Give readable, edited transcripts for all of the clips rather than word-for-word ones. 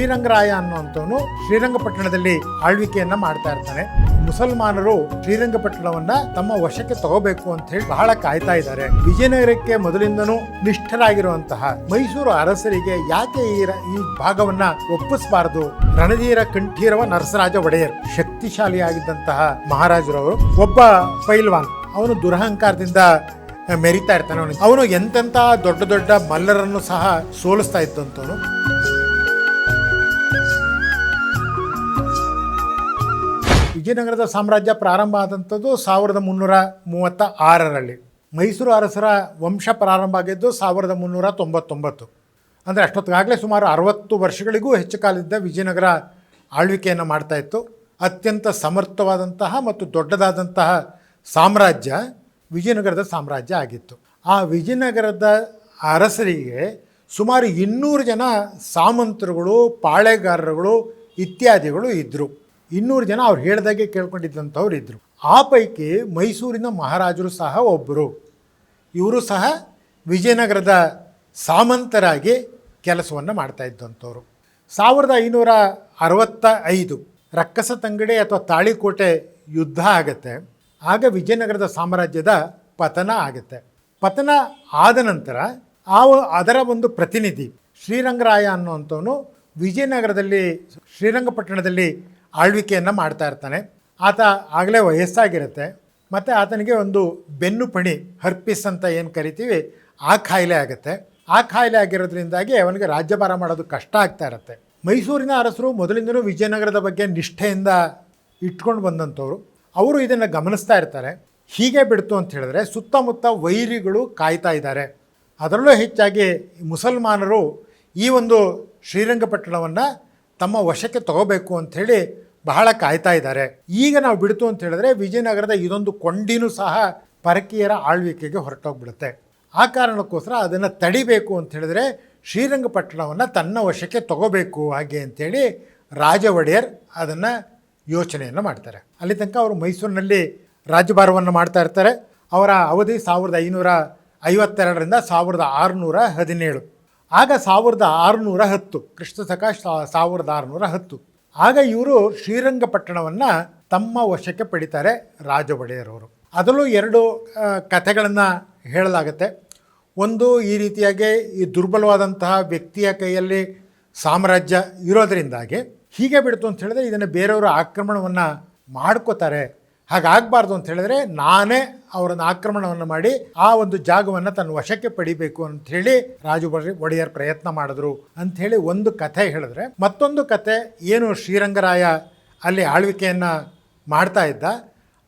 ಶ್ರೀರಂಗರಾಯ ಅನ್ನುವಂಥವನು ಶ್ರೀರಂಗಪಟ್ಟಣದಲ್ಲಿ ಆಳ್ವಿಕೆಯನ್ನ ಮಾಡ್ತಾ ಇರ್ತಾನೆ. ಮುಸಲ್ಮಾನರು ಶ್ರೀರಂಗಪಟ್ಟಣವನ್ನ ತಮ್ಮ ವಶಕ್ಕೆ ತಗೋಬೇಕು ಅಂತ ಹೇಳಿ ಬಹಳ ಕಾಯ್ತಾ ಇದ್ದಾರೆ. ವಿಜಯನಗರಕ್ಕೆ ಮೊದಲಿಂದನೂ ನಿಷ್ಠರಾಗಿರುವಂತಹ ಮೈಸೂರು ಅರಸರಿಗೆ ಯಾಕೆ ಈ ಭಾಗವನ್ನ ಒಪ್ಪಿಸಬಾರದು? ರಣಧೀರ ಕಂಠೀರವ ನರಸರಾಜ ಒಡೆಯರ್ ಶಕ್ತಿಶಾಲಿಯಾಗಿದ್ದಂತಹ ಮಹಾರಾಜರವರು ಒಬ್ಬ ಪೈಲ್ವಾನ್. ಅವನು ದುರಹಂಕಾರದಿಂದ ಮೆರಿತಾ ಇರ್ತಾನೆ. ಅವನು ಎಂತೆಂತ ದೊಡ್ಡ ದೊಡ್ಡ ಮಲ್ಲರನ್ನು ಸಹ ಸೋಲಿಸ್ತಾ ಇದ್ದಂತವನು. ವಿಜಯನಗರದ ಸಾಮ್ರಾಜ್ಯ ಪ್ರಾರಂಭ ಆದಂಥದ್ದು 1336ರಲ್ಲಿ. ಮೈಸೂರು ಅರಸರ ವಂಶ ಪ್ರಾರಂಭ ಆಗಿದ್ದು 1399. ಅಂದರೆ ಅಷ್ಟೊತ್ತಿಗಾಗಲೇ ಸುಮಾರು 60 ವರ್ಷಗಳಿಗೂ ಹೆಚ್ಚು ಕಾಲದಿಂದ ವಿಜಯನಗರ ಆಳ್ವಿಕೆಯನ್ನು ಮಾಡ್ತಾ ಇತ್ತು. ಅತ್ಯಂತ ಸಮರ್ಥವಾದಂತಹ ಮತ್ತು ದೊಡ್ಡದಾದಂತಹ ಸಾಮ್ರಾಜ್ಯ ವಿಜಯನಗರದ ಸಾಮ್ರಾಜ್ಯ ಆಗಿತ್ತು. ಆ ವಿಜಯನಗರದ ಅರಸರಿಗೆ ಸುಮಾರು 200 ಜನ ಸಾಮಂತರುಗಳು, ಪಾಳೆಗಾರರುಗಳು ಇತ್ಯಾದಿಗಳು ಇದ್ದರು. 200 ಜನ ಅವ್ರು ಹೇಳ್ದಾಗೆ ಕೇಳ್ಕೊಂಡಿದ್ದಂಥವ್ರು ಇದ್ದರು. ಆ ಪೈಕಿ ಮೈಸೂರಿನ ಮಹಾರಾಜರು ಸಹ ಒಬ್ಬರು. ಇವರು ಸಹ ವಿಜಯನಗರದ ಸಾಮಂತರಾಗಿ ಕೆಲಸವನ್ನು ಮಾಡ್ತಾ ಇದ್ದಂಥವ್ರು. 1565 ರಕ್ಕಸ ತಂಗಡಿ ಅಥವಾ ತಾಳಿಕೋಟೆ ಯುದ್ಧ ಆಗುತ್ತೆ. ಆಗ ವಿಜಯನಗರದ ಸಾಮ್ರಾಜ್ಯದ ಪತನ ಆಗುತ್ತೆ. ಪತನ ಆದ ನಂತರ ಅದರ ಒಂದು ಪ್ರತಿನಿಧಿ ಶ್ರೀರಂಗರಾಯ ಅನ್ನುವಂಥವನು ವಿಜಯನಗರದಲ್ಲಿ ಶ್ರೀರಂಗಪಟ್ಟಣದಲ್ಲಿ ಆಳ್ವಿಕೆಯನ್ನು ಮಾಡ್ತಾ ಇರ್ತಾನೆ. ಆತ ಆಗಲೇ ವಯಸ್ಸಾಗಿರುತ್ತೆ ಮತ್ತು ಆತನಿಗೆ ಒಂದು ಬೆನ್ನು ಪಣಿ, ಹರ್ಪಿಸ್ ಅಂತ ಏನು ಕರಿತೀವಿ, ಆ ಕಾಯಿಲೆ ಆಗುತ್ತೆ. ಆ ಕಾಯಿಲೆ ಆಗಿರೋದ್ರಿಂದಾಗಿ ಅವನಿಗೆ ರಾಜ್ಯಭಾರ ಮಾಡೋದು ಕಷ್ಟ ಆಗ್ತಾ ಇರುತ್ತೆ. ಮೈಸೂರಿನ ಅರಸರು ಮೊದಲಿಂದಲೂ ವಿಜಯನಗರದ ಬಗ್ಗೆ ನಿಷ್ಠೆಯಿಂದ ಇಟ್ಕೊಂಡು ಬಂದಂಥವ್ರು. ಅವರು ಇದನ್ನು ಗಮನಿಸ್ತಾ ಇರ್ತಾರೆ. ಹೀಗೆ ಬಿಡ್ತು ಅಂತ ಹೇಳಿದ್ರೆ ಸುತ್ತಮುತ್ತ ವೈರಿಗಳು ಕಾಯ್ತಾ ಇದ್ದಾರೆ. ಅದರಲ್ಲೂ ಹೆಚ್ಚಾಗಿ ಮುಸಲ್ಮಾನರು ಈ ಒಂದು ಶ್ರೀರಂಗಪಟ್ಟಣವನ್ನು ತಮ್ಮ ವಶಕ್ಕೆ ತಗೋಬೇಕು ಅಂಥೇಳಿ ಬಹಳ ಕಾಯ್ತಾ ಇದ್ದಾರೆ. ಈಗ ನಾವು ಬಿಡ್ತು ಅಂತ ಹೇಳಿದ್ರೆ ವಿಜಯನಗರದ ಇದೊಂದು ಕೊಂಡಿನೂ ಸಹ ಪರಕೀಯರ ಆಳ್ವಿಕೆಗೆ ಹೊರಟೋಗ್ಬಿಡುತ್ತೆ. ಆ ಕಾರಣಕ್ಕೋಸ್ಕರ ಅದನ್ನು ತಡಿಬೇಕು ಅಂತ ಹೇಳಿದ್ರೆ ಶ್ರೀರಂಗಪಟ್ಟಣವನ್ನು ತನ್ನ ವಶಕ್ಕೆ ತಗೋಬೇಕು ಹಾಗೆ ಅಂಥೇಳಿ ರಾಜ ಒಡೆಯರ್ ಅದನ್ನು ಯೋಚನೆಯನ್ನು ಮಾಡ್ತಾರೆ. ಅಲ್ಲಿ ತನಕ ಅವರು ಮೈಸೂರಿನಲ್ಲಿ ರಾಜ್ಯಭಾರವನ್ನು ಮಾಡ್ತಾ ಇರ್ತಾರೆ. ಅವರ ಅವಧಿ 1552ರಿಂದ 1617. ಆಗ 1610 ಕ್ರಿಸ್ತಶಕ 1610. ಆಗ ಇವರು ಶ್ರೀರಂಗಪಟ್ಟಣವನ್ನು ತಮ್ಮ ವಶಕ್ಕೆ ಪಡಿತಾರೆ ರಾಜ ಒಡೆಯರವರು. ಅದರಲ್ಲೂ 2 ಕಥೆಗಳನ್ನು ಹೇಳಲಾಗುತ್ತೆ. ಒಂದು, ಈ ರೀತಿಯಾಗಿ ಈ ದುರ್ಬಲವಾದಂತಹ ವ್ಯಕ್ತಿಯ ಕೈಯಲ್ಲಿ ಸಾಮ್ರಾಜ್ಯ ಇರೋದರಿಂದಾಗಿ ಹೀಗೆ ಬಿಡ್ತು ಅಂತ ಹೇಳಿದ್ರೆ ಇದನ್ನು ಬೇರೆಯವರು ಆಕ್ರಮಣವನ್ನು ಮಾಡ್ಕೋತಾರೆ. ಹಾಗಾಗಬಾರ್ದು ಅಂತ ಹೇಳಿದ್ರೆ ನಾನೇ ಅವರನ್ನು ಆಕ್ರಮಣವನ್ನು ಮಾಡಿ ಆ ಒಂದು ಜಾಗವನ್ನು ತನ್ನ ವಶಕ್ಕೆ ಪಡಿಬೇಕು ಅಂಥೇಳಿ ರಾಜ ಒಡೆಯರ್ ಪ್ರಯತ್ನ ಮಾಡಿದ್ರು ಅಂಥೇಳಿ ಒಂದು ಕಥೆ ಹೇಳಿದ್ರೆ, ಮತ್ತೊಂದು ಕಥೆ ಏನು ಶ್ರೀರಂಗರಾಯ ಅಲ್ಲಿ ಆಳ್ವಿಕೆಯನ್ನು ಮಾಡ್ತಾ ಇದ್ದ,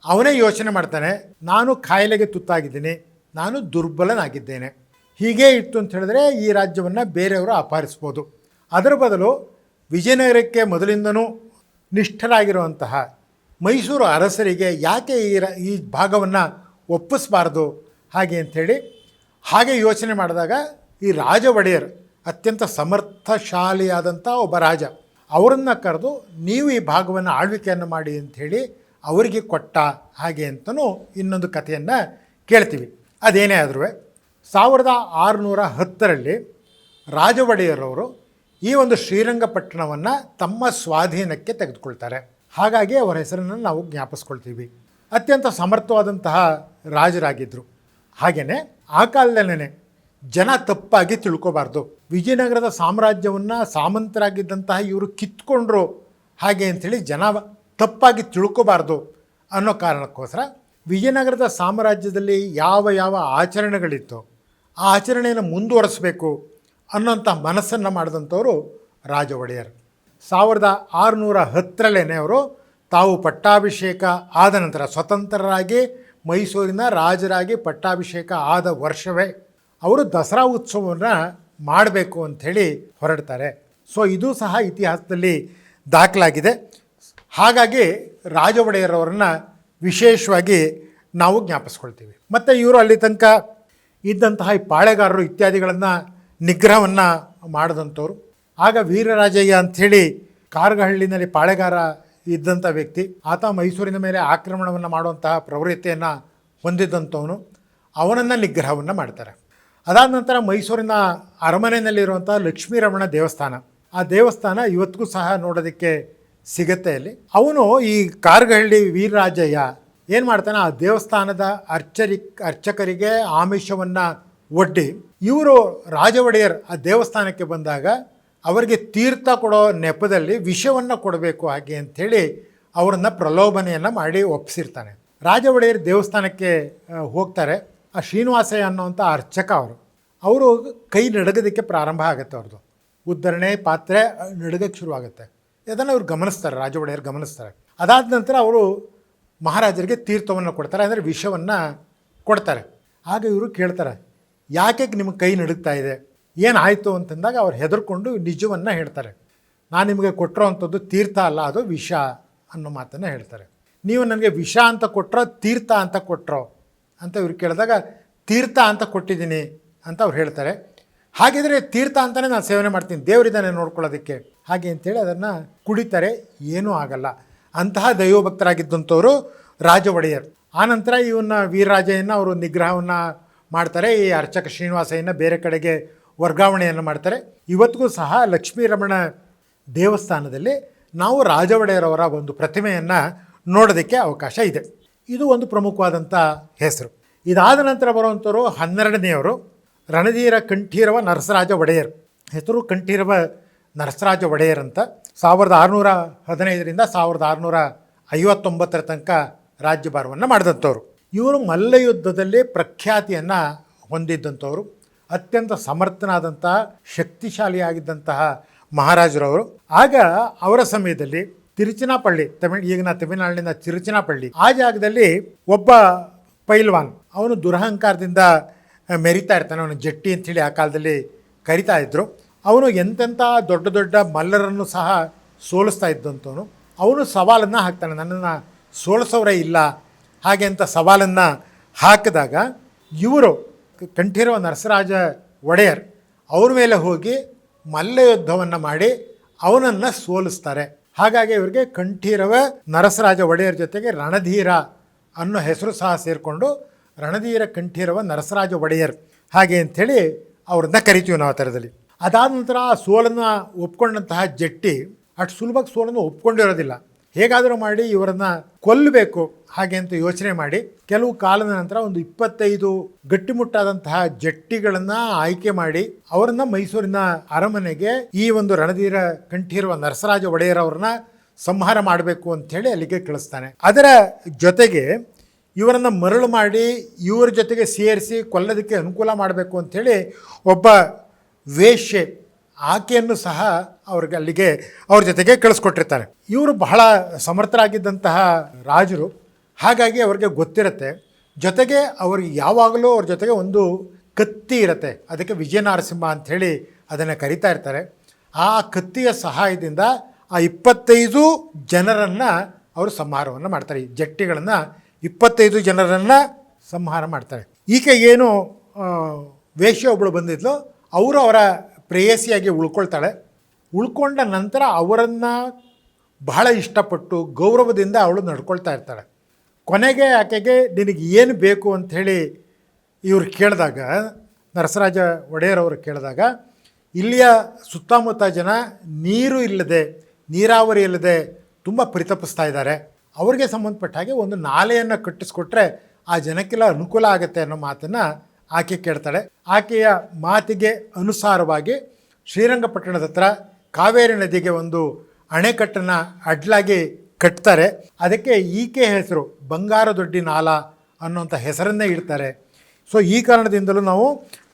ಅವನೇ ಯೋಚನೆ ಮಾಡ್ತಾನೆ, ನಾನು ಕಾಯಿಲೆಗೆ ತುತ್ತಾಗಿದ್ದೀನಿ, ನಾನು ದುರ್ಬಲನಾಗಿದ್ದೇನೆ. ಹೀಗೆ ಇತ್ತು ಅಂತ ಹೇಳಿದ್ರೆ ಈ ರಾಜ್ಯವನ್ನು ಬೇರೆಯವರು ಅಪಹರಿಸ್ಬೋದು. ಅದರ ಬದಲು ವಿಜಯನಗರಕ್ಕೆ ಮೊದಲಿಂದನೂ ನಿಷ್ಠರಾಗಿರುವಂತಹ ಮೈಸೂರು ಅರಸರಿಗೆ ಯಾಕೆ ಈ ಭಾಗವನ್ನು ಒಪ್ಪಿಸಬಾರ್ದು ಹಾಗೆ ಅಂಥೇಳಿ ಹಾಗೆ ಯೋಚನೆ ಮಾಡಿದಾಗ ಈ ರಾಜ ಒಡೆಯರ್ ಅತ್ಯಂತ ಸಮರ್ಥಶಾಲಿಯಾದಂಥ ಒಬ್ಬ ರಾಜ. ಅವರನ್ನು ಕರೆದು ನೀವು ಈ ಭಾಗವನ್ನು ಆಳ್ವಿಕೆಯನ್ನು ಮಾಡಿ ಅಂಥೇಳಿ ಅವರಿಗೆ ಕೊಟ್ಟ ಹಾಗೆ ಅಂತಲೂ ಇನ್ನೊಂದು ಕಥೆಯನ್ನು ಕೇಳ್ತೀವಿ. ಅದೇನೇ ಆದರೂ 1610ರಲ್ಲಿ ರಾಜ ಒಡೆಯರವರು ಈ ಒಂದು ಶ್ರೀರಂಗಪಟ್ಟಣವನ್ನು ತಮ್ಮ ಸ್ವಾಧೀನಕ್ಕೆ ತೆಗೆದುಕೊಳ್ತಾರೆ. ಹಾಗಾಗಿ ಅವರ ಹೆಸರನ್ನು ನಾವು ಜ್ಞಾಪಿಸ್ಕೊಳ್ತೀವಿ. ಅತ್ಯಂತ ಸಮರ್ಥವಾದಂತಹ ರಾಜರಾಗಿದ್ದರು. ಹಾಗೆಯೇ ಆ ಕಾಲದಲ್ಲೇ ಜನ ತಪ್ಪಾಗಿ ತಿಳ್ಕೊಬಾರ್ದು. ವಿಜಯನಗರದ ಸಾಮ್ರಾಜ್ಯವನ್ನು ಸಾಮಂತರಾಗಿದ್ದಂತಹ ಇವರು ಕಿತ್ಕೊಂಡ್ರು ಹಾಗೆ ಅಂಥೇಳಿ ಜನ ತಪ್ಪಾಗಿ ತಿಳ್ಕೊಬಾರ್ದು ಅನ್ನೋ ಕಾರಣಕ್ಕೋಸ್ಕರ ವಿಜಯನಗರದ ಸಾಮ್ರಾಜ್ಯದಲ್ಲಿ ಯಾವ ಯಾವ ಆಚರಣೆಗಳಿತ್ತು ಆ ಆಚರಣೆಯನ್ನು ಮುಂದುವರಿಸಬೇಕು ಅನ್ನೋಂಥ ಮನಸ್ಸನ್ನು ಮಾಡಿದಂಥವರು ರಾಜ ಒಡೆಯರ್. 1610ರಲ್ಲೇ ಅವರು ತಾವು ಪಟ್ಟಾಭಿಷೇಕ ಆದ ನಂತರ ಸ್ವತಂತ್ರರಾಗಿ ಮೈಸೂರಿನ ರಾಜರಾಗಿ ಪಟ್ಟಾಭಿಷೇಕ ಆದ ವರ್ಷವೇ ಅವರು ದಸರಾ ಉತ್ಸವವನ್ನು ಮಾಡಬೇಕು ಅಂಥೇಳಿ ಹೊರಡ್ತಾರೆ. ಸೊ ಇದು ಸಹ ಇತಿಹಾಸದಲ್ಲಿ ದಾಖಲಾಗಿದೆ. ಹಾಗಾಗಿ ರಾಜ ಒಡೆಯರವರನ್ನು ವಿಶೇಷವಾಗಿ ನಾವು ಜ್ಞಾಪಿಸ್ಕೊಳ್ತೀವಿ. ಮತ್ತು ಇವರು ಅಲ್ಲಿ ತನಕ ಇದ್ದಂತಹ ಈ ಪಾಳೆಗಾರರು ಇತ್ಯಾದಿಗಳನ್ನು ನಿಗ್ರಹವನ್ನು ಮಾಡಿದಂಥವ್ರು. ಆಗ ವೀರರಾಜಯ್ಯ ಅಂಥೇಳಿ ಕಾರಗಹಳ್ಳಿನಲ್ಲಿ ಪಾಳೆಗಾರ ಇದ್ದಂಥ ವ್ಯಕ್ತಿ. ಆತ ಮೈಸೂರಿನ ಮೇಲೆ ಆಕ್ರಮಣವನ್ನು ಮಾಡುವಂತಹ ಪ್ರವೃತ್ತಿಯನ್ನು ಹೊಂದಿದ್ದಂಥವನು. ಅವನನ್ನು ನಿಗ್ರಹವನ್ನು ಮಾಡ್ತಾರೆ. ಅದಾದ ನಂತರ ಮೈಸೂರಿನ ಅರಮನೆಯಲ್ಲಿರುವಂಥ ಲಕ್ಷ್ಮೀರಮಣ ದೇವಸ್ಥಾನ ಆ ದೇವಸ್ಥಾನ ಇವತ್ತಿಗೂ ಸಹ ನೋಡೋದಕ್ಕೆ ಸಿಗತ್ತೆ ಅಲ್ಲಿ. ಅವನು ಈ ಕಾರಗಹಳ್ಳಿ ವೀರರಾಜಯ್ಯ ಏನು ಮಾಡ್ತಾನೆ, ಆ ದೇವಸ್ಥಾನದ ಅರ್ಚಕರಿಗೆ ಆಮಿಷವನ್ನು ಒಡ್ಡಿ ಇವರು ರಾಜ ಒಡೆಯರ್ ಆ ದೇವಸ್ಥಾನಕ್ಕೆ ಬಂದಾಗ ಅವರಿಗೆ ತೀರ್ಥ ಕೊಡೋ ನೆಪದಲ್ಲಿ ವಿಷವನ್ನು ಕೊಡಬೇಕು ಹಾಗೆ ಅಂಥೇಳಿ ಅವರನ್ನು ಪ್ರಲೋಭನೆಯನ್ನು ಮಾಡಿ ಒಪ್ಪಿಸಿರ್ತಾನೆ. ರಾಜ ಒಡೆಯರ್ ದೇವಸ್ಥಾನಕ್ಕೆ ಹೋಗ್ತಾರೆ. ಆ ಶ್ರೀನಿವಾಸಯ್ಯ ಅನ್ನೋವಂಥ ಅರ್ಚಕ ಅವರು ಕೈ ನಡಗೋದಕ್ಕೆ ಪ್ರಾರಂಭ ಆಗುತ್ತೆ. ಅವ್ರದ್ದು ಉದ್ಧರಣೆ ಪಾತ್ರೆ ನಡಗಕ್ಕೆ ಶುರುವಾಗುತ್ತೆ. ಅದನ್ನು ಅವ್ರು ಗಮನಿಸ್ತಾರೆ, ರಾಜ ಒಡೆಯರ್ ಗಮನಿಸ್ತಾರೆ. ಅದಾದ ನಂತರ ಅವರು ಮಹಾರಾಜರಿಗೆ ತೀರ್ಥವನ್ನು ಕೊಡ್ತಾರೆ, ಅಂದರೆ ವಿಷವನ್ನು ಕೊಡ್ತಾರೆ. ಆಗ ಇವರು ಕೇಳ್ತಾರೆ, ಯಾಕೆ ನಿಮಗೆ ಕೈ ನಡುಗ್ತಾ ಇದೆ, ಏನಾಯಿತು ಅಂತಂದಾಗ ಅವ್ರು ಹೆದರ್ಕೊಂಡು ನಿಜವನ್ನು ಹೇಳ್ತಾರೆ. ನಾನು ನಿಮಗೆ ಕೊಟ್ಟಿರೋ ಅಂಥದ್ದು ತೀರ್ಥ ಅಲ್ಲ, ಅದು ವಿಷ ಅನ್ನೋ ಮಾತನ್ನು ಹೇಳ್ತಾರೆ. ನೀವು ನನಗೆ ವಿಷ ಅಂತ ಕೊಟ್ಟರೋ ತೀರ್ಥ ಅಂತ ಕೊಟ್ಟರೋ ಅಂತ ಇವ್ರು ಕೇಳಿದಾಗ ತೀರ್ಥ ಅಂತ ಕೊಟ್ಟಿದ್ದೀನಿ ಅಂತ ಅವ್ರು ಹೇಳ್ತಾರೆ. ಹಾಗಿದ್ರೆ ತೀರ್ಥ ಅಂತಲೇ ನಾನು ಸೇವನೆ ಮಾಡ್ತೀನಿ, ದೇವರಿದ್ದಾನೆ ನೋಡ್ಕೊಳ್ಳೋದಕ್ಕೆ ಹಾಗೆ ಅಂಥೇಳಿ ಅದನ್ನು ಕುಡಿತಾರೆ, ಏನೂ ಆಗಲ್ಲ. ಅಂತಹ ದೈವಭಕ್ತರಾಗಿದ್ದಂಥವರು ರಾಜ ಒಡೆಯರ್. ಆನಂತರ ಇವನ್ನ ವೀರರಾಜಯ್ಯನ ಅವರು ನಿಗ್ರಹವನ್ನು ಮಾಡ್ತಾರೆ. ಈ ಅರ್ಚಕ ಶ್ರೀನಿವಾಸಯ್ಯನ ಬೇರೆ ಕಡೆಗೆ ವರ್ಗಾವಣೆಯನ್ನು ಮಾಡ್ತಾರೆ. ಇವತ್ತಿಗೂ ಸಹ ಲಕ್ಷ್ಮೀರಮಣ ದೇವಸ್ಥಾನದಲ್ಲಿ ನಾವು ರಾಜ ಒಡೆಯರವರ ಒಂದು ಪ್ರತಿಮೆಯನ್ನು ನೋಡೋದಕ್ಕೆ ಅವಕಾಶ ಇದೆ. ಇದು ಒಂದು ಪ್ರಮುಖವಾದಂಥ ಹೆಸರು. ಇದಾದ ನಂತರ ಬರುವಂಥವರು 12ನೇವರು ರಣಧೀರ ಕಂಠೀರವ ನರಸರಾಜ ಒಡೆಯರ್. ಹೆಸರು ಕಂಠೀರವ ನರಸರಾಜ ಒಡೆಯರ್ ಅಂತ. 1615ರಿಂದ 1659 ತನಕ ರಾಜ್ಯಭಾರವನ್ನು ಮಾಡಿದಂಥವ್ರು. ಇವರು ಮಲ್ಲಯುದ್ಧದಲ್ಲಿ ಪ್ರಖ್ಯಾತಿಯನ್ನು ಹೊಂದಿದ್ದಂಥವ್ರು, ಅತ್ಯಂತ ಸಮರ್ಥನಾದಂತಹ ಶಕ್ತಿಶಾಲಿಯಾಗಿದ್ದಂತಹ ಮಹಾರಾಜರವರು. ಆಗ ಅವರ ಸಮಯದಲ್ಲಿ ತಿರುಚಿನಾಪಳ್ಳಿ, ಈಗಿನ ತಮಿಳುನಾಡಿನ ತಿರುಚಿನಾಪಳ್ಳಿ, ಆ ಜಾಗದಲ್ಲಿ ಒಬ್ಬ ಪೈಲ್ವಾನ್, ಅವನು ದುರಹಂಕಾರದಿಂದ ಮೆರಿತಾ ಇರ್ತಾನೆ. ಅವನು ಜಟ್ಟಿ ಅಂಥೇಳಿ ಆ ಕಾಲದಲ್ಲಿ ಕರಿತಾ ಇದ್ದರು. ಅವನು ಎಂತೆಂಥ ದೊಡ್ಡ ದೊಡ್ಡ ಮಲ್ಲರನ್ನು ಸಹ ಸೋಲಿಸ್ತಾ ಇದ್ದಂಥವನು. ಅವನು ಸವಾಲನ್ನು ಹಾಕ್ತಾನೆ, ನನ್ನನ್ನು ಸೋಲಿಸೋರೇ ಇಲ್ಲ ಹಾಗೆ ಅಂತ ಸವಾಲನ್ನು ಹಾಕಿದಾಗ ಇವರು ಕಂಠೀರವ ನರಸರಾಜ ಒಡೆಯರ್ ಅವ್ರ ಮೇಲೆ ಹೋಗಿ ಮಲ್ಲಯುದ್ಧವನ್ನು ಮಾಡಿ ಅವನನ್ನು ಸೋಲಿಸ್ತಾರೆ. ಹಾಗಾಗಿ ಇವರಿಗೆ ಕಂಠೀರವ ನರಸರಾಜ ಒಡೆಯರ್ ಜೊತೆಗೆ ರಣಧೀರ ಅನ್ನೋ ಹೆಸರು ಸಹ ಸೇರಿಕೊಂಡು ರಣಧೀರ ಕಂಠೀರವ ನರಸರಾಜ ಒಡೆಯರ್ ಹಾಗೆ ಅಂಥೇಳಿ ಅವ್ರನ್ನ ಕರಿತೀವಿ ನಾವು ಆ ಥರದಲ್ಲಿ. ಅದಾದ ನಂತರ ಆ ಸೋಲನ್ನು ಒಪ್ಕೊಂಡಂತಹ ಜಟ್ಟಿ ಅಷ್ಟು ಸುಲಭವಾಗಿ ಸೋಲನ್ನು ಒಪ್ಕೊಂಡಿರೋದಿಲ್ಲ. ಹೇಗಾದರೂ ಮಾಡಿ ಇವರನ್ನು ಕೊಲ್ಲಬೇಕು ಹಾಗೆ ಅಂತ ಯೋಚನೆ ಮಾಡಿ ಕೆಲವು ಕಾಲದ ನಂತರ ಒಂದು 25 ಗಟ್ಟಿಮುಟ್ಟಾದಂತಹ ಜಟ್ಟಿಗಳನ್ನು ಆಯ್ಕೆ ಮಾಡಿ ಅವರನ್ನು ಮೈಸೂರಿನ ಅರಮನೆಗೆ ಈ ಒಂದು ರಣಧೀರ ಕಂಠೀರವ ನರಸರಾಜ ಒಡೆಯರ್ ಅವ್ರನ್ನ ಸಂಹಾರ ಮಾಡಬೇಕು ಅಂಥೇಳಿ ಅಲ್ಲಿಗೆ ಕಳಿಸ್ತಾನೆ. ಅದರ ಜೊತೆಗೆ ಇವರನ್ನು ಮರಳು ಮಾಡಿ ಇವರ ಜೊತೆಗೆ ಸೇರಿಸಿ ಕೊಲ್ಲೋದಕ್ಕೆ ಅನುಕೂಲ ಮಾಡಬೇಕು ಅಂಥೇಳಿ ಒಬ್ಬ ವೇಶ್ಯೆ ಆಕೆಯನ್ನು ಸಹ ಅವ್ರಿಗೆ ಅಲ್ಲಿಗೆ ಅವ್ರ ಜೊತೆಗೆ ಕಳಿಸ್ಕೊಟ್ಟಿರ್ತಾರೆ. ಇವರು ಬಹಳ ಸಮರ್ಥರಾಗಿದ್ದಂತಹ ರಾಜರು, ಹಾಗಾಗಿ ಅವ್ರಿಗೆ ಗೊತ್ತಿರುತ್ತೆ. ಜೊತೆಗೆ ಅವ್ರಿಗೆ ಯಾವಾಗಲೂ ಅವ್ರ ಜೊತೆಗೆ ಒಂದು ಕತ್ತಿ ಇರುತ್ತೆ, ಅದಕ್ಕೆ ವಿಜಯನಾರಸಿಂಹ ಅಂಥೇಳಿ ಅದನ್ನು ಕರಿತಾ ಇರ್ತಾರೆ. ಆ ಕತ್ತಿಯ ಸಹಾಯದಿಂದ ಆ 25 ಜನರನ್ನು ಅವರು ಸಂಹಾರವನ್ನು ಮಾಡ್ತಾರೆ. ಈ ಜಟ್ಟಿಗಳನ್ನು 25 ಜನರನ್ನು ಸಂಹಾರ ಮಾಡ್ತಾರೆ. ಈಕೆ ಏನು ವೇಶ್ಯ ಒಬ್ಬಳು ಬಂದಿದ್ಲು, ಅವರು ಅವರ ಪ್ರೇಯಸಿಯಾಗಿ ಉಳ್ಕೊಳ್ತಾಳೆ. ಉಳ್ಕೊಂಡ ನಂತರ ಅವರನ್ನು ಬಹಳ ಇಷ್ಟಪಟ್ಟು ಗೌರವದಿಂದ ಅವಳು ನಡ್ಕೊಳ್ತಾ ಇರ್ತಾಳೆ. ಕೊನೆಗೆ ಆಕೆಗೆ ನಿನಗೆ ಏನು ಬೇಕು ಅಂಥೇಳಿ ಇವರು ಕೇಳಿದಾಗ, ನರಸರಾಜ ಒಡೆಯರ್ ಅವರು ಕೇಳಿದಾಗ, ಇಲ್ಲಿಯ ಸುತ್ತಮುತ್ತ ಜನ ನೀರು ಇಲ್ಲದೆ, ನೀರಾವರಿ ಇಲ್ಲದೆ ತುಂಬ ಪರಿತಪಿಸ್ತಾ ಇದ್ದಾರೆ, ಅವ್ರಿಗೆ ಸಂಬಂಧಪಟ್ಟ ಹಾಗೆ ಒಂದು ನಾಲೆಯನ್ನು ಕಟ್ಟಿಸ್ಕೊಟ್ರೆ ಆ ಜನಕ್ಕೆಲ್ಲ ಅನುಕೂಲ ಆಗುತ್ತೆ ಅನ್ನೋ ಮಾತನ್ನು ಆಕೆ ಕೇಳ್ತಾಳೆ. ಆಕೆಯ ಮಾತಿಗೆ ಅನುಸಾರವಾಗಿ ಶ್ರೀರಂಗಪಟ್ಟಣದ ಹತ್ರ ಕಾವೇರಿ ನದಿಗೆ ಒಂದು ಅಣೆಕಟ್ಟನ್ನು ಅಡ್ಲಾಗಿ ಕಟ್ತಾರೆ. ಅದಕ್ಕೆ ಈಕೆ ಹೆಸರು ಬಂಗಾರದೊಡ್ಡಿ ನಾಲ ಅನ್ನೋಂಥ ಹೆಸರನ್ನೇ ಇಡ್ತಾರೆ. ಸೊ ಈ ಕಾರಣದಿಂದಲೂ ನಾವು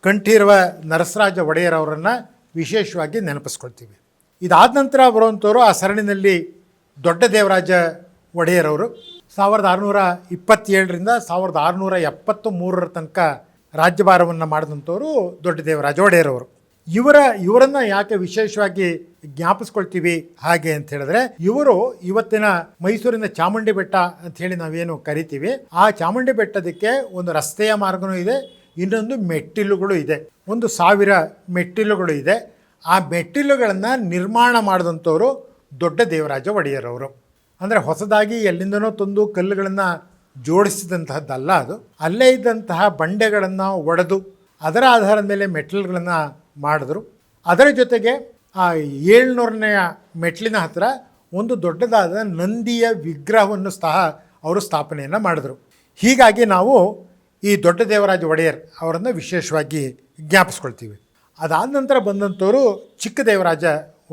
ಕಂಠೀರವ ನರಸರಾಜ ಒಡೆಯರ್ ಅವರನ್ನು ವಿಶೇಷವಾಗಿ ನೆನಪಿಸ್ಕೊಳ್ತೀವಿ. ಇದಾದ ನಂತರ ಬರುವಂಥವರು ಆ ಸರಣಿನಲ್ಲಿ ದೊಡ್ಡ ದೇವರಾಜ ಒಡೆಯರವರು 1627ರಿಂದ 1673 ತನಕ ರಾಜ್ಯಭಾರವನ್ನು ಮಾಡಿದಂಥವರು ದೊಡ್ಡ ದೇವರಾಜ ಒಡೆಯರವರು. ಇವರನ್ನು ಯಾಕೆ ವಿಶೇಷವಾಗಿ ಜ್ಞಾಪಿಸ್ಕೊಳ್ತೀವಿ ಹಾಗೆ ಅಂತ ಹೇಳಿದ್ರೆ, ಇವರು ಇವತ್ತಿನ ಮೈಸೂರಿನ ಚಾಮುಂಡಿ ಬೆಟ್ಟ ಅಂಥೇಳಿ ನಾವೇನು ಕರಿತೀವಿ, ಆ ಚಾಮುಂಡಿ ಬೆಟ್ಟದಕ್ಕೆ ಒಂದು ರಸ್ತೆಯ ಮಾರ್ಗನೂ ಇದೆ, ಇನ್ನೊಂದು ಮೆಟ್ಟಿಲುಗಳು ಇದೆ, 1000 ಮೆಟ್ಟಿಲುಗಳು ಇದೆ. ಆ ಮೆಟ್ಟಿಲುಗಳನ್ನು ನಿರ್ಮಾಣ ಮಾಡಿದಂಥವರು ದೊಡ್ಡ ದೇವರಾಜ ಒಡೆಯರವರು. ಅಂದರೆ ಹೊಸದಾಗಿ ಎಲ್ಲಿಂದನೋ ತಂದು ಕಲ್ಲುಗಳನ್ನು ಜೋಡಿಸಿದಂತಹದ್ದಲ್ಲ ಅದು. ಅಲ್ಲೇ ಇದ್ದಂತಹ ಬಂಡೆಗಳನ್ನು ಒಡೆದು ಅದರ ಆಧಾರದ ಮೇಲೆ ಮೆಟ್ಟಿಲುಗಳನ್ನು ಮಾಡಿದ್ರು. ಅದರ ಜೊತೆಗೆ ಆ 700ನೆಯ ಮೆಟ್ಲಿನ ಹತ್ತಿರ ಒಂದು ದೊಡ್ಡದಾದ ನಂದಿಯ ವಿಗ್ರಹವನ್ನು ಸಹ ಅವರು ಸ್ಥಾಪನೆಯನ್ನು ಮಾಡಿದ್ರು. ಹೀಗಾಗಿ ನಾವು ಈ ದೊಡ್ಡ ದೇವರಾಜ ಒಡೆಯರ್ ಅವರನ್ನು ವಿಶೇಷವಾಗಿ ಜ್ಞಾಪಿಸ್ಕೊಳ್ತೀವಿ. ಅದಾದ ನಂತರ ಬಂದಂಥವರು ಚಿಕ್ಕ ದೇವರಾಜ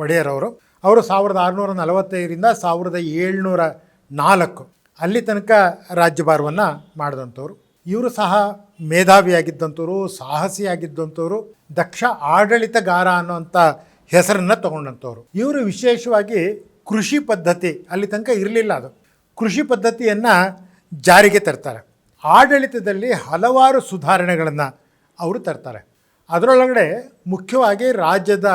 ಒಡೆಯರ್ ಅವರು 1645ರಿಂದ 1704 ಅಲ್ಲಿ ತನಕ ರಾಜ್ಯಭಾರವನ್ನು ಮಾಡಿದಂಥವ್ರು. ಇವರು ಸಹ ಮೇಧಾವಿಯಾಗಿದ್ದಂಥವ್ರು, ಸಾಹಸಿಯಾಗಿದ್ದಂಥವ್ರು, ದಕ್ಷ ಆಡಳಿತಗಾರ ಅನ್ನೋಂಥ ಹೆಸರನ್ನು ತಗೊಂಡಂಥವ್ರು. ಇವರು ವಿಶೇಷವಾಗಿ ಕೃಷಿ ಪದ್ಧತಿ ಅಲ್ಲಿ ತನಕ ಇರಲಿಲ್ಲ, ಅದು ಕೃಷಿ ಪದ್ಧತಿಯನ್ನು ಜಾರಿಗೆ ತರ್ತಾರೆ. ಆಡಳಿತದಲ್ಲಿ ಹಲವಾರು ಸುಧಾರಣೆಗಳನ್ನು ಅವರು ತರ್ತಾರೆ. ಅದರೊಳಗಡೆ ಮುಖ್ಯವಾಗಿ ರಾಜ್ಯದ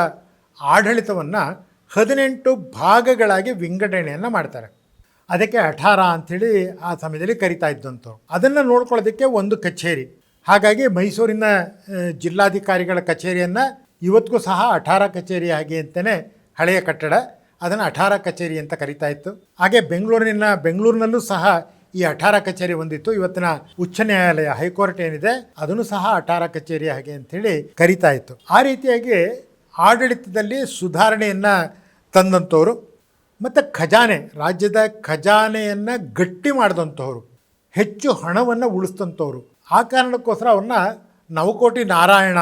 ಆಡಳಿತವನ್ನು 18 ಭಾಗಗಳಾಗಿ ವಿಂಗಡಣೆಯನ್ನು ಮಾಡ್ತಾರೆ. ಅದಕ್ಕೆ 18 ಅಂಥೇಳಿ ಆ ಸಮಯದಲ್ಲಿ ಕರಿತಾ ಇದ್ದಂಥವ್ರು. ಅದನ್ನು ನೋಡ್ಕೊಳ್ಳೋದಕ್ಕೆ ಒಂದು ಕಚೇರಿ. ಹಾಗಾಗಿ ಮೈಸೂರಿನ ಜಿಲ್ಲಾಧಿಕಾರಿಗಳ ಕಚೇರಿಯನ್ನು ಇವತ್ತಿಗೂ ಸಹ 18 ಕಚೇರಿ ಹಾಗೆ ಅಂತಲೇ ಹಳೆಯ ಕಟ್ಟಡ, ಅದನ್ನು 18 ಕಚೇರಿ ಅಂತ ಕರಿತಾ ಇತ್ತು. ಹಾಗೆ ಬೆಂಗಳೂರಿನಲ್ಲೂ ಸಹ ಈ 18 ಕಚೇರಿ ಹೊಂದಿತ್ತು. ಇವತ್ತಿನ ಉಚ್ಚ ನ್ಯಾಯಾಲಯ ಹೈಕೋರ್ಟ್ ಏನಿದೆ ಅದನ್ನು ಸಹ 18 ಕಚೇರಿ ಹಾಗೆ ಅಂಥೇಳಿ ಕರಿತಾ ಇತ್ತು. ಆ ರೀತಿಯಾಗಿ ಆಡಳಿತದಲ್ಲಿ ಸುಧಾರಣೆಯನ್ನು ತಂದಂಥವ್ರು. ಮತ್ತು ಖಜಾನೆ, ರಾಜ್ಯದ ಖಜಾನೆಯನ್ನು ಗಟ್ಟಿ ಮಾಡಿದಂಥವ್ರು, ಹೆಚ್ಚು ಹಣವನ್ನು ಉಳಿಸಿದಂಥವ್ರು. ಆ ಕಾರಣಕ್ಕೋಸ್ಕರ ಅವ್ರನ್ನ ನವಕೋಟಿ ನಾರಾಯಣ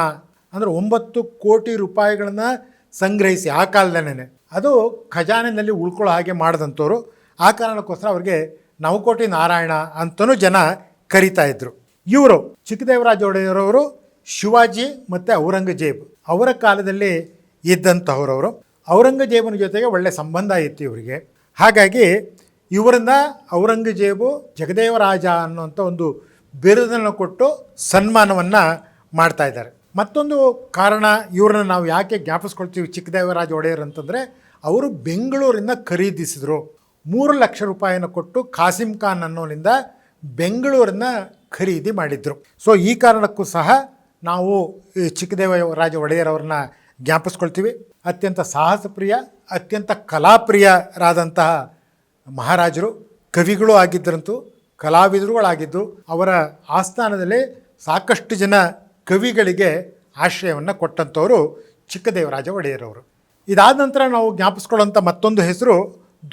ಅಂದರೆ 9 ಕೋಟಿ ರೂಪಾಯಿಗಳನ್ನು ಸಂಗ್ರಹಿಸಿ ಆ ಕಾಲದಲ್ಲೇ ಅದು ಖಜಾನೆಯಲ್ಲಿ ಉಳ್ಕೊಳ್ಳೋ ಹಾಗೆ ಮಾಡಿದಂಥವ್ರು. ಆ ಕಾರಣಕ್ಕೋಸ್ಕರ ಅವ್ರಿಗೆ ನವಕೋಟಿ ನಾರಾಯಣ ಅಂತಲೂ ಜನ ಕರಿತಾ ಇದ್ದರು. ಇವರು ಚಿಕ್ಕದೇವರಾಜ ಒಡೆಯರವರು ಶಿವಾಜಿ ಮತ್ತು ಔರಂಗಜೇಬ್ ಅವರ ಕಾಲದಲ್ಲಿ ಇದ್ದಂಥವ್ರವರು. ಔರಂಗಜೇಬನ ಜೊತೆಗೆ ಒಳ್ಳೆಯ ಸಂಬಂಧ ಇತ್ತು ಇವರಿಗೆ. ಹಾಗಾಗಿ ಇವರನ್ನು ಔರಂಗಜೇಬು ಜಗದೇವರಾಜ ಅನ್ನುವಂಥ ಒಂದು ಬಿರುದನ್ನು ಕೊಟ್ಟು ಸನ್ಮಾನವನ್ನು ಮಾಡ್ತಾ ಇದ್ದಾರೆ. ಮತ್ತೊಂದು ಕಾರಣ ಇವ್ರನ್ನ ನಾವು ಯಾಕೆ ಜ್ಞಾಪಿಸ್ಕೊಳ್ತೀವಿ ಚಿಕ್ಕದೇವರಾಜ ಒಡೆಯರ್ ಅಂತಂದರೆ, ಅವರು ಬೆಂಗಳೂರಿನ ಖರೀದಿಸಿದರು. 3 ಲಕ್ಷ ರೂಪಾಯಿನ ಕೊಟ್ಟು ಖಾಸಿಂ ಖಾನ್ ಅನ್ನೋನಿಂದ ಬೆಂಗಳೂರನ್ನ ಖರೀದಿ ಮಾಡಿದರು. ಸೊ ಈ ಕಾರಣಕ್ಕೂ ಸಹ ನಾವು ಈ ಚಿಕ್ಕದೇವರಾಜ ಒಡೆಯರ್ ಅವ್ರನ್ನ ಜ್ಞಾಪಿಸ್ಕೊಳ್ತೀವಿ. ಅತ್ಯಂತ ಸಾಹಸಪ್ರಿಯ, ಅತ್ಯಂತ ಕಲಾಪ್ರಿಯರಾದಂತಹ ಮಹಾರಾಜರು, ಕವಿಗಳು ಆಗಿದ್ದರಂತೂ, ಕಲಾವಿದರುಗಳಾಗಿದ್ದು, ಅವರ ಆಸ್ಥಾನದಲ್ಲಿ ಸಾಕಷ್ಟು ಜನ ಕವಿಗಳಿಗೆ ಆಶ್ರಯವನ್ನು ಕೊಟ್ಟಂಥವರು ಚಿಕ್ಕದೇವರಾಜ ಒಡೆಯರವರು. ಇದಾದ ನಂತರ ನಾವು ಜ್ಞಾಪಿಸ್ಕೊಳ್ಳೋಂಥ ಮತ್ತೊಂದು ಹೆಸರು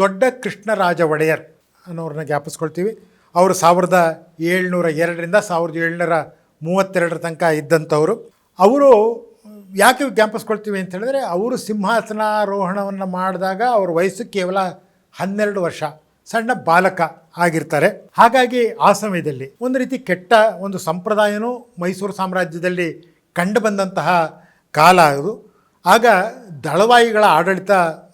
ದೊಡ್ಡ ಕೃಷ್ಣರಾಜ ಒಡೆಯರ್ ಅನ್ನೋರನ್ನ ಜ್ಞಾಪಿಸ್ಕೊಳ್ತೀವಿ. ಅವರು 1702ರಿಂದ 1732 ತನಕ ಇದ್ದಂಥವರು. ಅವರು ಯಾಕೆ ಜ್ಞಾಪಿಸ್ಕೊಳ್ತೀವಿ ಅಂತ ಹೇಳಿದ್ರೆ, ಅವರು ಸಿಂಹಾಸನಾರೋಹಣವನ್ನು ಮಾಡಿದಾಗ ಅವ್ರ ವಯಸ್ಸು ಕೇವಲ 12 ವರ್ಷ, ಸಣ್ಣ ಬಾಲಕ ಆಗಿರ್ತಾರೆ. ಹಾಗಾಗಿ ಆ ಸಮಯದಲ್ಲಿ ಒಂದು ರೀತಿ ಕೆಟ್ಟ ಒಂದು ಸಂಪ್ರದಾಯನೂ ಮೈಸೂರು ಸಾಮ್ರಾಜ್ಯದಲ್ಲಿ ಕಂಡು ಬಂದಂತಹ ಕಾಲ ಅದು. ಆಗ ದಳವಾಯಿಗಳ ಆಡಳಿತ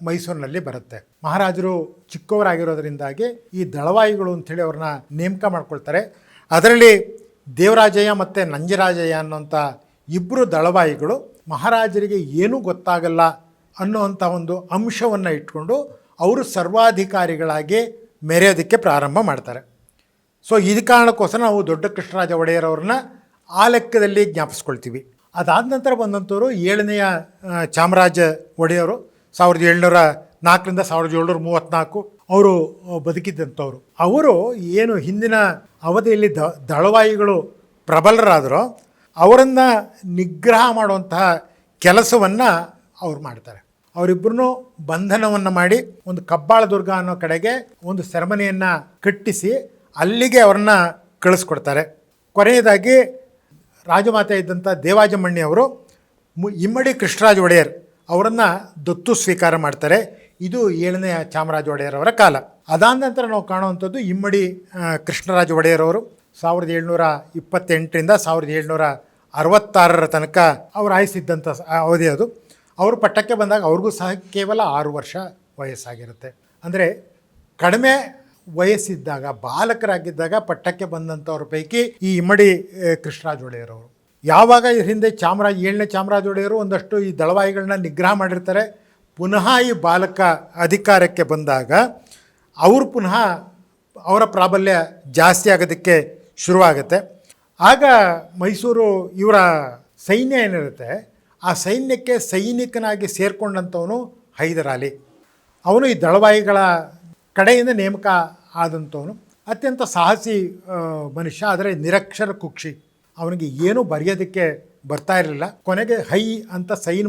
ಮೈಸೂರಿನಲ್ಲಿ ಬರುತ್ತೆ. ಮಹಾರಾಜರು ಚಿಕ್ಕವರಾಗಿರೋದ್ರಿಂದಾಗಿ ಈ ದಳವಾಯಿಗಳು ಅಂಥೇಳಿ ಅವ್ರನ್ನ ನೇಮಕ ಮಾಡ್ಕೊಳ್ತಾರೆ. ಅದರಲ್ಲಿ ದೇವರಾಜಯ್ಯ ಮತ್ತು ನಂಜರಾಜಯ್ಯ ಅನ್ನೋಂಥ ಇಬ್ಬರು ದಳವಾಯಿಗಳು ಮಹಾರಾಜರಿಗೆ ಏನೂ ಗೊತ್ತಾಗಲ್ಲ ಅನ್ನೋವಂಥ ಒಂದು ಅಂಶವನ್ನು ಇಟ್ಕೊಂಡು ಅವರು ಸರ್ವಾಧಿಕಾರಿಗಳಾಗಿ ಮೆರೆಯೋದಕ್ಕೆ ಪ್ರಾರಂಭ ಮಾಡ್ತಾರೆ. ಸೊ ಈ ಕಾರಣಕ್ಕೋಸ್ಕರ ನಾವು ದೊಡ್ಡ ಕೃಷ್ಣರಾಜ ಒಡೆಯರ್ ಅವ್ರನ್ನ ಆ ಲೆಕ್ಕದಲ್ಲಿ ಜ್ಞಾಪಿಸ್ಕೊಳ್ತೀವಿ. ಅದಾದ ನಂತರ ಬಂದಂಥವರು 7ನೇಯ ಚಾಮರಾಜ ಒಡೆಯರು 1704ರಿಂದ 1734 ಅವರು ಬದುಕಿದ್ದಂಥವ್ರು. ಅವರು ಏನು ಹಿಂದಿನ ಅವಧಿಯಲ್ಲಿ ದಳವಾಯಿಗಳು ಪ್ರಬಲರಾದರೋ ಅವರನ್ನು ನಿಗ್ರಹ ಮಾಡುವಂತಹ ಕೆಲಸವನ್ನು ಅವ್ರು ಮಾಡ್ತಾರೆ. ಅವರಿಬ್ಬರನ್ನೂ ಬಂಧನವನ್ನು ಮಾಡಿ ಒಂದು ಕಬ್ಬಾಳ ದುರ್ಗ ಅನ್ನೋ ಕಡೆಗೆ ಒಂದು ಸೆರೆಮನೆಯನ್ನು ಕಟ್ಟಿಸಿ ಅಲ್ಲಿಗೆ ಅವ್ರನ್ನ ಕಳಿಸ್ಕೊಡ್ತಾರೆ. ಕೊನೆಯದಾಗಿ ರಾಜಮಾತೆ ಇದ್ದಂಥ ದೇವಾಜಮ್ಮಣ್ಣಿ ಅವರು ಇಮ್ಮಡಿ ಕೃಷ್ಣರಾಜ ಒಡೆಯರ್ ಅವರನ್ನು ದತ್ತು ಸ್ವೀಕಾರ ಮಾಡ್ತಾರೆ. ಇದು 7ನೇ ಚಾಮರಾಜ ಒಡೆಯರ್ ಅವರ ಕಾಲ. ಅದಾದ ನಂತರ ನಾವು ಕಾಣುವಂಥದ್ದು ಇಮ್ಮಡಿ ಕೃಷ್ಣರಾಜ ಒಡೆಯರ್ ಅವರು 1728ರಿಂದ 1766 ತನಕ ಅವರು ಆಯಿಸಿದ್ದಂಥ ಅವಧಿ ಅದು. ಅವರು ಪಟ್ಟಕ್ಕೆ ಬಂದಾಗ ಅವ್ರಿಗೂ ಸಹ ಕೇವಲ 6 ವರ್ಷ ವಯಸ್ಸಾಗಿರುತ್ತೆ. ಅಂದರೆ ಕಡಿಮೆ ವಯಸ್ಸಿದ್ದಾಗ, ಬಾಲಕರಾಗಿದ್ದಾಗ ಪಟ್ಟಕ್ಕೆ ಬಂದಂಥವ್ರ ಪೈಕಿ ಈ ಇಮ್ಮಡಿ ಕೃಷ್ಣರಾಜ ಒಡೆಯರವರು. ಯಾವಾಗ ಹಿಂದೆ 7ನೇ ಚಾಮರಾಜ ಒಡೆಯರು ಒಂದಷ್ಟು ಈ ದಳವಾಯಿಗಳನ್ನ ನಿಗ್ರಹ ಮಾಡಿರ್ತಾರೆ, ಪುನಃ ಈ ಬಾಲಕ ಅಧಿಕಾರಕ್ಕೆ ಬಂದಾಗ ಅವರು ಪುನಃ ಅವರ ಪ್ರಾಬಲ್ಯ ಜಾಸ್ತಿ ಆಗೋದಕ್ಕೆ ಶುರುವಾಗುತ್ತೆ. ಆಗ ಮೈಸೂರು ಇವರ ಸೈನ್ಯ ಏನಿರುತ್ತೆ, ಆ ಸೈನ್ಯಕ್ಕೆ ಸೈನಿಕನಾಗಿ ಸೇರಿಕೊಂಡಂಥವನು ಹೈದರಾಲಿ. ಅವನು ಈ ದಳವಾಯಿಗಳ ಕಡೆಯಿಂದ ನೇಮಕ ಆದಂಥವನು. ಅತ್ಯಂತ ಸಾಹಸಿ ಮನುಷ್ಯ, ಆದರೆ ನಿರಕ್ಷರ ಕುಕ್ಷಿ. ಅವನಿಗೆ ಏನೂ ಬರೆಯೋದಕ್ಕೆ ಬರ್ತಾ ಇರಲಿಲ್ಲ. ಕೊನೆಗೆ ಹೈ ಅಂತ ಸಹಿ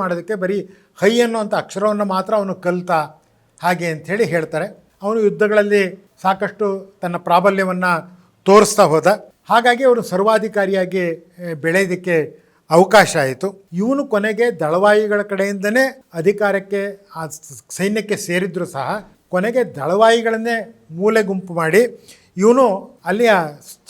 ಮಾಡೋದಕ್ಕೆ ಬರೀ ಹೈ ಅನ್ನುವಂಥ ಅಕ್ಷರವನ್ನು ಮಾತ್ರ ಅವನು ಕಲಿತ ಹಾಗೆ ಅಂಥೇಳಿ ಹೇಳ್ತಾರೆ. ಅವನು ಯುದ್ಧಗಳಲ್ಲಿ ಸಾಕಷ್ಟು ತನ್ನ ಪ್ರಾಬಲ್ಯವನ್ನು ತೋರಿಸ್ತಾ ಹೋದ. ಹಾಗಾಗಿ ಅವರು ಸರ್ವಾಧಿಕಾರಿಯಾಗಿ ಬೆಳೆಯೋದಕ್ಕೆ ಅವಕಾಶ ಆಯಿತು. ಇವನು ಕೊನೆಗೆ ದಳವಾಯಿಗಳ ಕಡೆಯಿಂದನೇ ಅಧಿಕಾರಕ್ಕೆ ಸೈನ್ಯಕ್ಕೆ ಸೇರಿದ್ರು ಸಹ ಕೊನೆಗೆ ದಳವಾಯಿಗಳನ್ನೇ ಮೂಲೆ ಗುಂಪು ಮಾಡಿ ಇವನು ಅಲ್ಲಿಯ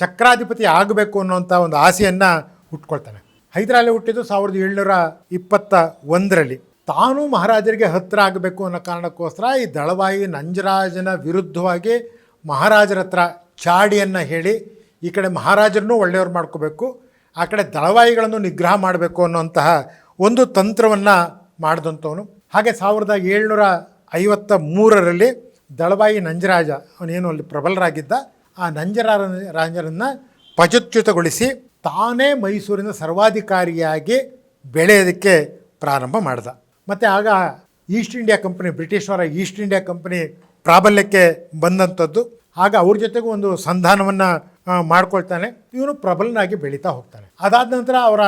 ಚಕ್ರಾಧಿಪತಿ ಆಗಬೇಕು ಅನ್ನೋಂಥ ಒಂದು ಆಸೆಯನ್ನು ಹುಟ್ಕೊಳ್ತಾನೆ. ಹೈದರಾಲಿ ಹುಟ್ಟಿದ್ದು 1721ರಲ್ಲಿ. ತಾನು ಮಹಾರಾಜರಿಗೆ ಹತ್ತಿರ ಆಗಬೇಕು ಅನ್ನೋ ಕಾರಣಕ್ಕೋಸ್ಕರ ಈ ದಳವಾಯಿ ನಂಜರಾಜನ ವಿರುದ್ಧವಾಗಿ ಮಹಾರಾಜರ ಹತ್ರ ಚಾಡಿಯನ್ನು ಹೇಳಿ ಈ ಕಡೆ ಮಹಾರಾಜರನ್ನೂ ಒಳ್ಳೆಯವ್ರು ಮಾಡ್ಕೋಬೇಕು, ಆ ಕಡೆ ದಳವಾಯಿಗಳನ್ನು ನಿಗ್ರಹ ಮಾಡಬೇಕು ಅನ್ನೋಂತಹ ಒಂದು ತಂತ್ರವನ್ನು ಮಾಡಿದಂಥವನು. ಹಾಗೆ 1753ರಲ್ಲಿ ದಳವಾಯಿ ನಂಜರಾಜ ಅವನೇನು ಅಲ್ಲಿ ಪ್ರಬಲರಾಗಿದ್ದ ಆ ನಂಜರಾಜರನ್ನು ಪದಚ್ಯುತಗೊಳಿಸಿ ತಾನೇ ಮೈಸೂರಿನ ಸರ್ವಾಧಿಕಾರಿಯಾಗಿ ಬೆಳೆಯೋದಕ್ಕೆ ಪ್ರಾರಂಭ ಮಾಡ್ದ. ಮತ್ತು ಆಗ ಈಸ್ಟ್ ಇಂಡಿಯಾ ಕಂಪನಿ, ಬ್ರಿಟಿಷರ ಈಸ್ಟ್ ಇಂಡಿಯಾ ಕಂಪನಿ ಪ್ರಾಬಲ್ಯಕ್ಕೆ ಬಂದಂಥದ್ದು. ಆಗ ಅವ್ರ ಜೊತೆಗೂ ಒಂದು ಸಂಧಾನವನ್ನು ಮಾಡ್ಕೊಳ್ತಾನೆ. ಇವನು ಪ್ರಬಲನಾಗಿ ಬೆಳೀತಾ ಹೋಗ್ತಾನೆ. ಅದಾದ ನಂತರ ಅವರ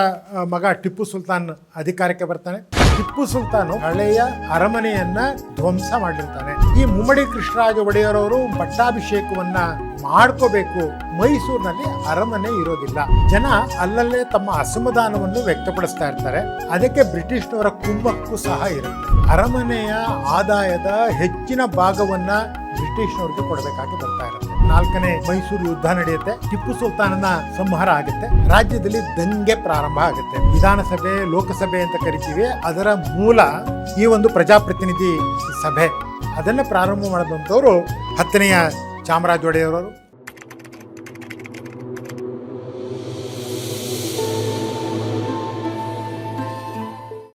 ಮಗ ಟಿಪ್ಪು ಸುಲ್ತಾನ್ ಅಧಿಕಾರಕ್ಕೆ ಬರ್ತಾನೆ. ಟಿಪ್ಪು ಸುಲ್ತಾನು ಹಳೆಯ ಅರಮನೆಯನ್ನ ಧ್ವಂಸ ಮಾಡಿರ್ತಾನೆ. ಈ ಮುಮ್ಮಡಿ ಕೃಷ್ಣರಾಜ ಒಡೆಯರವರು ಪಟ್ಟಾಭಿಷೇಕವನ್ನ ಮಾಡ್ಕೋಬೇಕು. ಮೈಸೂರಿನಲ್ಲಿ ಅರಮನೆ ಇರೋದಿಲ್ಲ. ಜನ ಅಲ್ಲಲ್ಲೇ ತಮ್ಮ ಅಸಮಾಧಾನವನ್ನು ವ್ಯಕ್ತಪಡಿಸ್ತಾ ಇರ್ತಾರೆ. ಅದಕ್ಕೆ ಬ್ರಿಟಿಷ್ನವರ ಕುಮ್ಮಕ್ಕು ಸಹ ಇರುತ್ತೆ. ಅರಮನೆಯ ಆದಾಯದ ಹೆಚ್ಚಿನ ಭಾಗವನ್ನ ಬ್ರಿಟಿಷ್ನವ್ರಿಗೆ ಕೊಡಬೇಕಾಗಿ ಬರ್ತಾ ಇರುತ್ತೆ. 4ನೇ ಮೈಸೂರು ಯುದ್ಧ ನಡೆಯುತ್ತೆ. ಟಿಪ್ಪು ಸುಲ್ತಾನನ ಸಂಹಾರ ಆಗುತ್ತೆ. ರಾಜ್ಯದಲ್ಲಿ ದಂಗೆ ಪ್ರಾರಂಭ ಆಗುತ್ತೆ. ವಿಧಾನಸಭೆ, ಲೋಕಸಭೆ ಅಂತ ಕರಿತೀವಿ, ಅದರ ಮೂಲ ಈ ಒಂದು ಪ್ರಜಾಪ್ರತಿನಿಧಿ ಸಭೆ. ಅದನ್ನು ಪ್ರಾರಂಭ ಮಾಡಿದಂಥವ್ರು 10ನೇ ಚಾಮರಾಜ ಒಡೆಯರವರು.